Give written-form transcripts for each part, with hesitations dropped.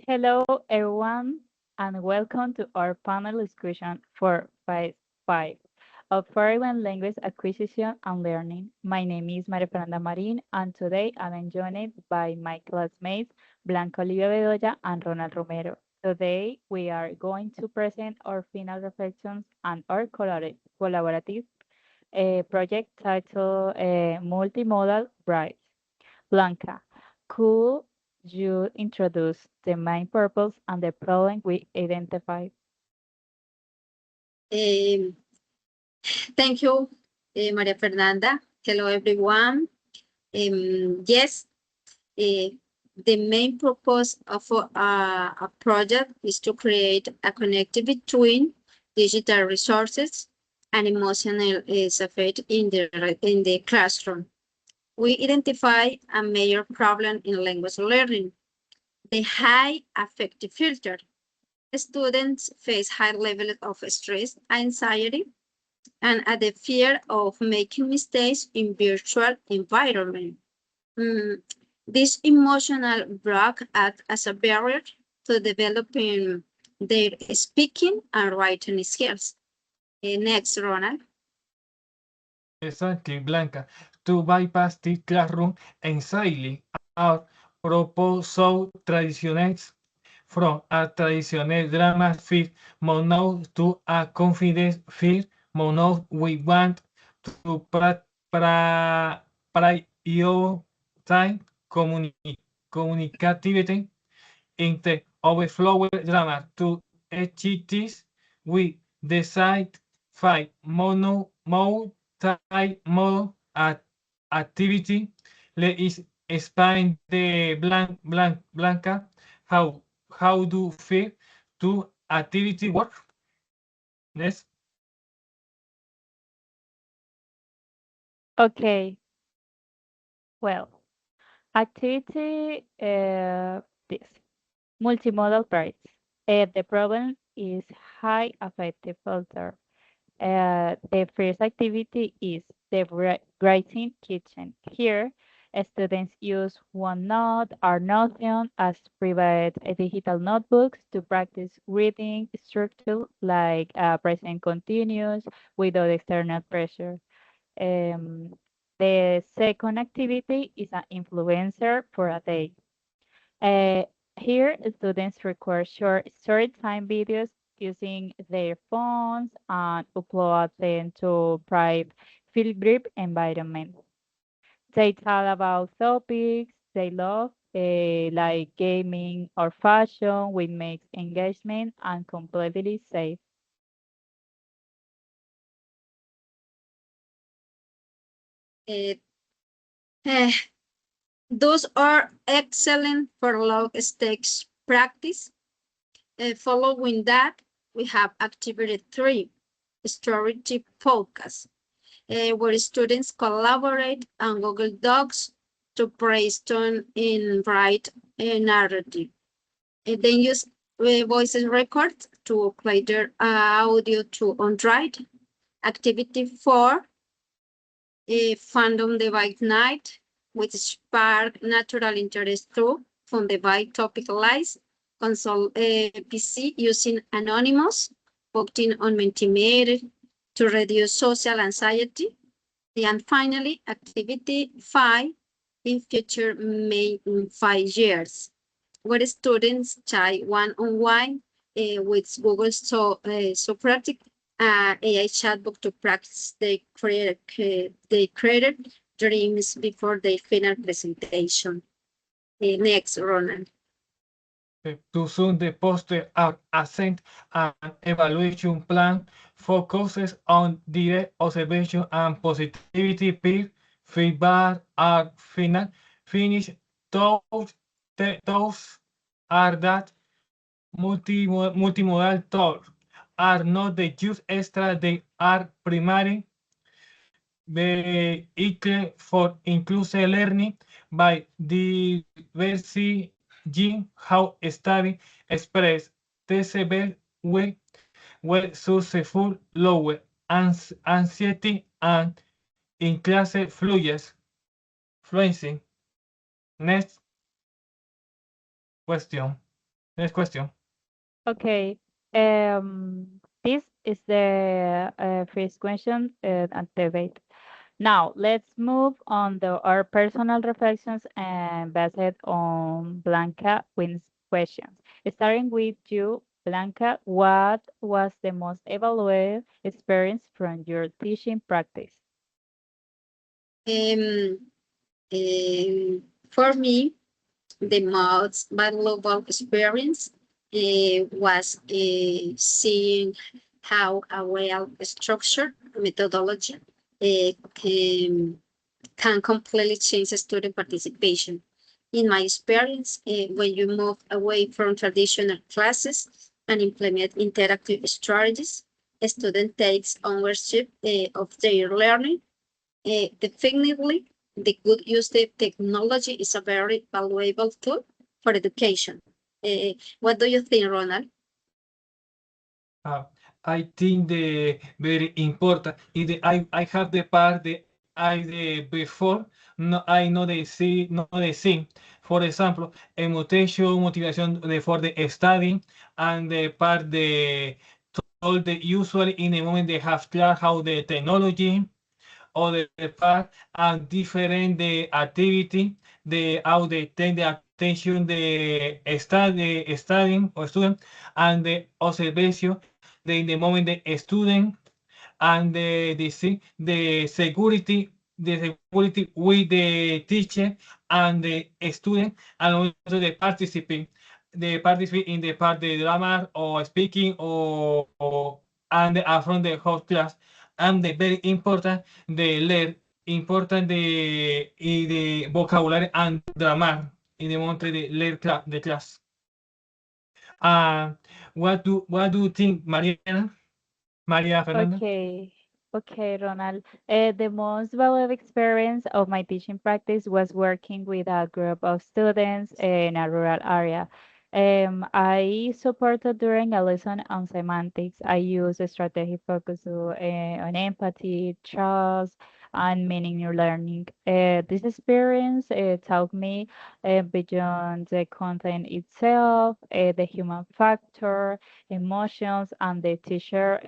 Hello, everyone, and welcome to our panel discussion for phase 5 of Foreign Language Acquisition and Learning. My name is Maria Fernanda Marin, and today I'm joined by my classmates Blanca Olivia Bedoya and Ronald Romero. Today, we are going to present our final reflections and our collaborative project titled Multimodal Brides. Blanca, could you introduce the main purpose and the problem we identified? Um, Thank you, Maria Fernanda. Hello, everyone. Yes, the main purpose of a project is to create a connection between digital resources and emotional safety in the classroom. We identify a major problem in language learning, the high affective filter. Students face high levels of stress, anxiety, and at the fear of making mistakes in virtual environment. Mm, this emotional block acts as a barrier to developing their speaking and writing skills. Next, Ronald. Exactly, Blanca. To bypass the classroom anxiety, our proposal traditions from a traditional drama feel mono to a confidence feel mono. We want to prioritize communicativity in the overflow drama to achieve we decide five multi-modal activity. Let us explain the Blanca how do fit to activity work. Yes. Okay, well, activity this multimodal price. The problem is high affective filter. The first activity is the writing kitchen. Here, students use OneNote or Notion as private digital notebooks to practice reading structure like present continuous without external pressure. Um, the second activity is an influencer for a day. Uh, Here, students record short time videos using their phones and upload them to private field group environment. They tell about topics they love, like gaming or fashion, which makes engagement and completely safe. Uh, eh, those are excellent for low stakes practice. Following that, we have activity 3, story focus, where students collaborate on Google Docs to brainstorm and write a narrative. They use voice records to play their audio to on-write. Activity 4, a fandom debate night, which spark natural interest too from debate topic lists, console PC using anonymous, voting on Mentimeter to reduce social anxiety. And finally, activity 5 in future May in 5 years, where students chat one-on-one with Google Socratic AI chatbot to practice they created dreams before their final presentation. Next, Ronald. To soon the poster out assent and evaluation plan focuses on direct observation and positivity peer feedback are final finish those those are that multimodal tools are not the use extra, they are primary vehicle for inclusive learning by diversity how study express TCB way were successful lower anxiety and in class fluency. Next question. Next question. Okay. This is the first question and debate. Now, let's move on to our personal reflections and based on Blanca Wynn's questions. Starting with you, Blanca, what was the most evaluated experience from your teaching practice? Um, for me, the most valuable experience was seeing how a well-structured methodology can completely change student participation. In my experience, when you move away from traditional classes and implement interactive strategies, a student takes ownership of their learning. Definitely, the good use of technology is a very valuable tool for education. What do you think, Ronald? Uh, I think the very important is I have the part that I the before no I know the see no the see. For example, motivation for the study and the part the all the usually in the moment they have class how the technology or the part and different the activity the how they take the attention the studying or student and the observation the in the moment the student and the security with the teacher and the student and also the participate in the part the drama or speaking or and from the whole class and the very important the learn important the vocabulary and grammar in the moment the learn the class. uh, what do you think, Maria Fernanda? Okay, okay, Ronald. The most valuable experience of my teaching practice was working with a group of students in a rural area. I supported during a lesson on semantics. I used a strategy focused on empathy, trust, and meaning in learning. This experience taught me beyond the content itself, the human factor, emotions, and the teacher.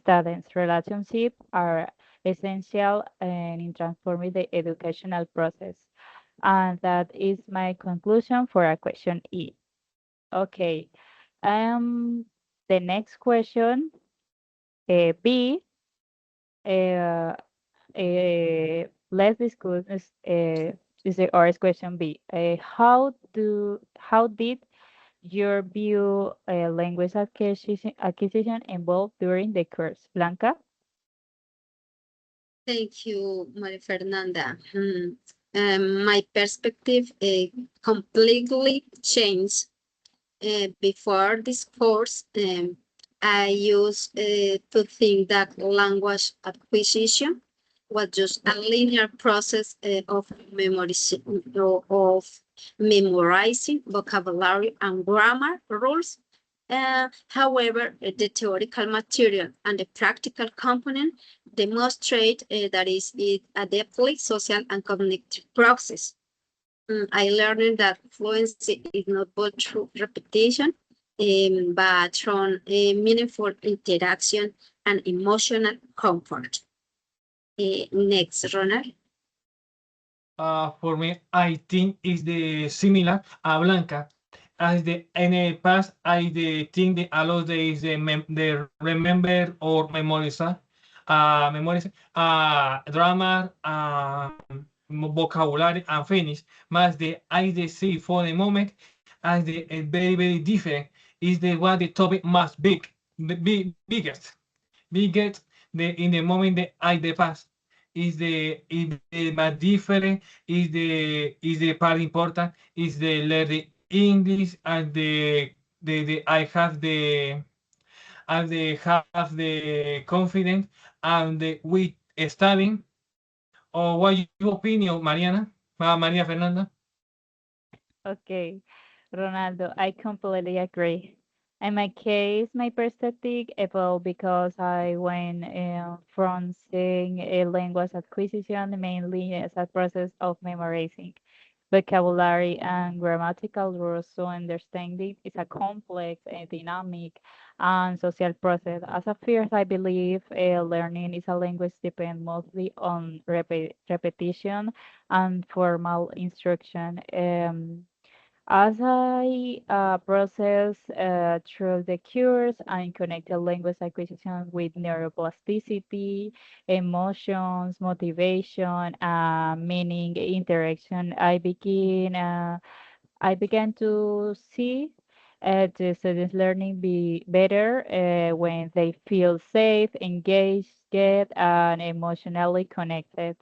Students' relationships are essential in transforming the educational process. And that is my conclusion for a question E. Okay. Um, the next question, B. Uh, let's discuss is the ours question B. How did your view language acquisition evolve during the course, Blanca? Thank you, Maria Fernanda. My perspective completely changed. Before this course, I used to think that language acquisition was just a linear process of memorizing vocabulary and grammar rules. However, the theoretical material and the practical component demonstrate that it a deeply social and cognitive process. I learned that fluency is not built through repetition, but from meaningful interaction and emotional comfort. Next, Ronald. For me, I think is the similar a Blanca. As the in the past, I the think the allow the remember or memorize grammar, vocabulary and finish. Mas the I the see for the moment as the very different is the what the topic must biggest the in the moment the I the past is the but different is the part important is the learn the English and the I have the and the have the confidence and the with studying or what your opinion, Mariana, Maria Fernanda? Okay, Ronaldo, I completely agree. In my case, my perspective evolved because I went from seeing a language acquisition mainly as a process of memorizing vocabulary and grammatical rules, so understanding is a complex and dynamic and social process. As a first, I believe learning is a language depend mostly on repetition and formal instruction. As I process through the cures and connected language acquisition with neuroplasticity, emotions, motivation, meaning, interaction, I began to see the students learning be better when they feel safe, engaged, get, and emotionally connected.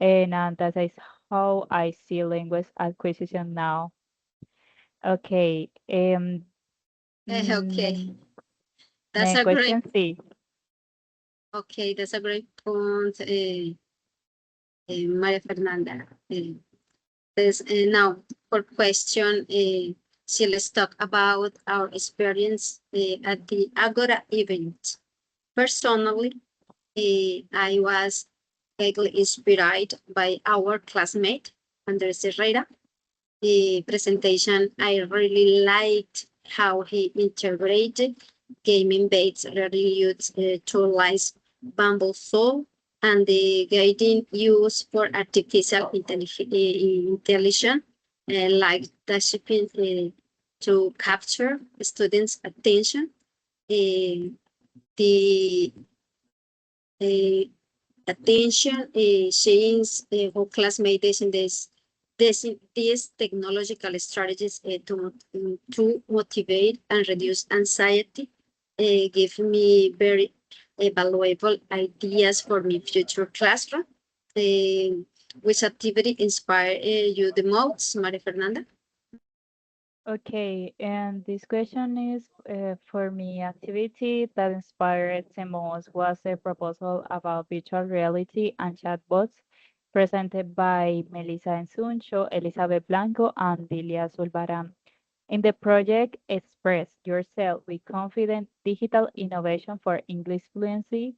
And that is how I see language acquisition now. Okay. Okay, Mm, that's next a great. question, sí. Okay, that's a great point, Maria Fernanda. Now, for question, so let's talk about our experience at the Agora event. Personally, I was greatly inspired by our classmate, Andres Herrera. The presentation, I really liked how he integrated gaming-based reviews tools, Bumble Soul, and the guiding use for artificial intelligence, like dashing to capture students' attention. The uh, attention change how classmates in these technological strategies to motivate and reduce anxiety give me very valuable ideas for my future classroom. Which activity inspire you the most, Maria Fernanda? Okay, and this question is for me. Activity that inspired the most was a proposal about virtual reality and chatbots presented by Melissa Ensuncho, Elizabeth Blanco, and Dilia Zulbaram. In the project, Express Yourself with Confident Digital Innovation for English Fluency,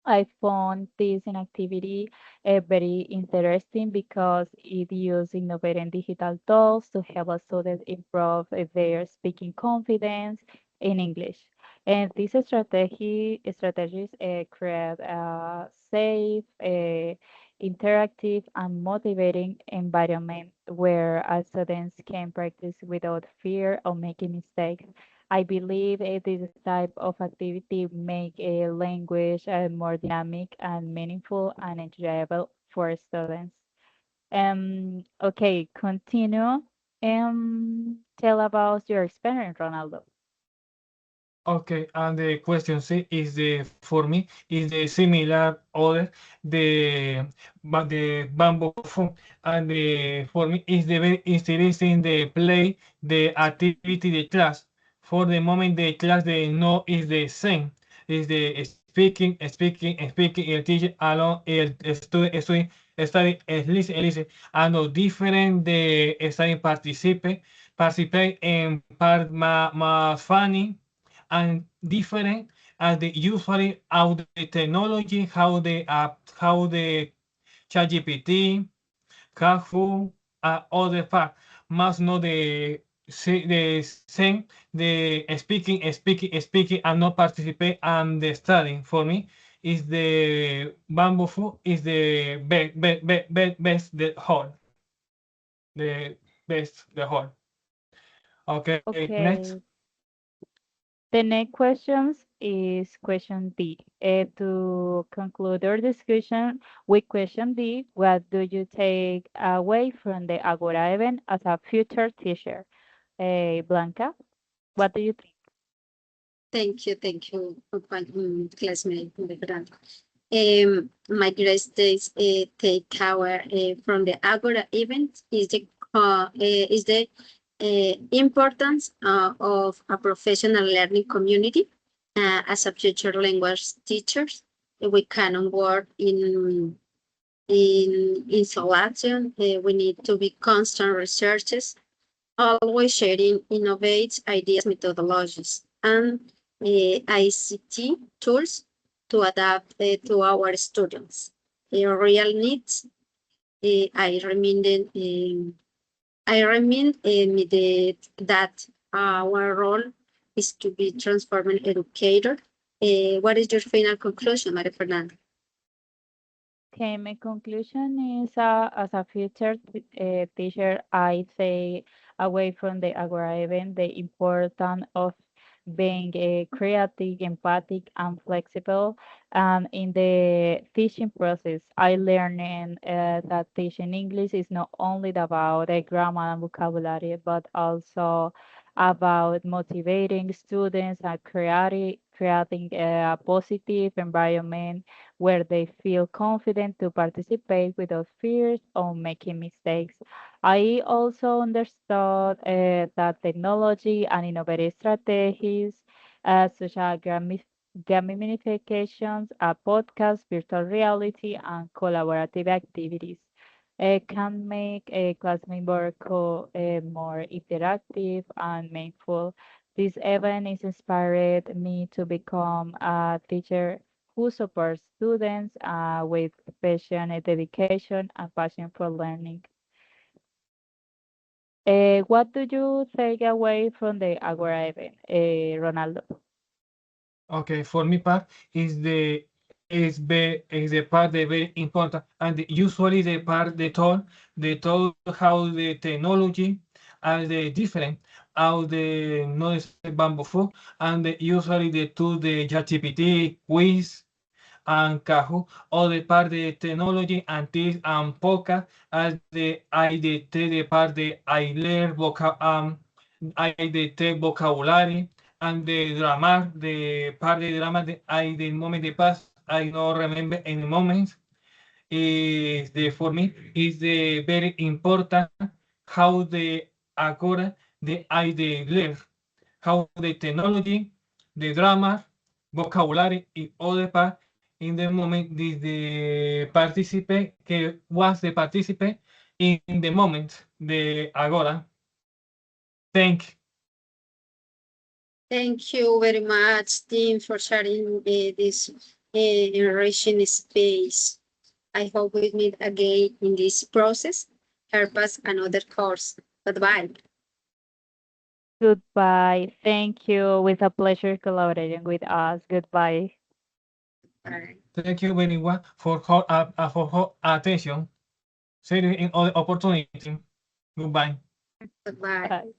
I found this activity very interesting because it uses innovative digital tools to help students improve their speaking confidence in English. And these strategies create a safe, interactive, and motivating environment where students can practice without fear of making mistakes. I believe this type of activity make a language more dynamic and meaningful and enjoyable for students. Okay, continue. Tell about your experience, Ronaldo. Okay, and the question C is the for me is the similar order the but the bamboo foam and the for me is the very interesting the play the activity the class for the moment the class the no is the same is the speaking el teacher alone el study listen and no different the study participate in part más funny and different as the usually how the technology, how the ChatGPT, Kahoot, other fact must know the same the speaking and not participate and the studying for me is the bamboo food is the best the whole the best the whole. Okay, next. Okay, the next questions is question D. To conclude our discussion with question D, what do you take away from the Agora event as a future teacher? Blanca, what do you think? Thank you, classmate Maria Fernanda. My greatest takeaway from the Agora event is the importance of a professional learning community. As a future language teachers, we cannot work in isolation. We need to be constant researchers, always sharing innovative ideas, methodologies, and ICT tools to adapt to our students' real needs. I remind that our role is to be transforming educator. What is your final conclusion, Maria Fernanda? Okay, my conclusion is as a future teacher, I say away from the algorithm, the importance of being creative, empathic, and flexible. And in the teaching process, I learned that teaching English is not only about grammar and vocabulary, but also about motivating students and creating a positive environment where they feel confident to participate without fears of making mistakes. I also understood that technology and innovative strategies such as gamifications, podcasts, virtual reality, and collaborative activities can make a classroom work more interactive and meaningful. This event is inspired me to become a teacher who supports students with passion, dedication, and passion for learning. What do you take away from the algorithm, Ronaldo? Okay, for me part is the part that very important, and usually the tool how the technology are the different how the no es bamboo and usually the tool the ChatGPT quiz and Kahoot, all the part the technology and this and podcast as the I the part the I learn I the vocabulary and the drama, the part the drama the moment the past I don't remember any moments is the for me is the very important how the agora the I the learn how the technology, the drama, vocabulary y other part in the moment the participate que was the participant in the moment the agora. Thank Thank you very much, team, for sharing this enriching space. I hope we meet again in this process. Help us another course. Goodbye. Goodbye. Thank you. With a pleasure collaborating with us. Goodbye. Bye. Thank you very much for your attention. See you in other opportunity. Goodbye. Goodbye. Bye.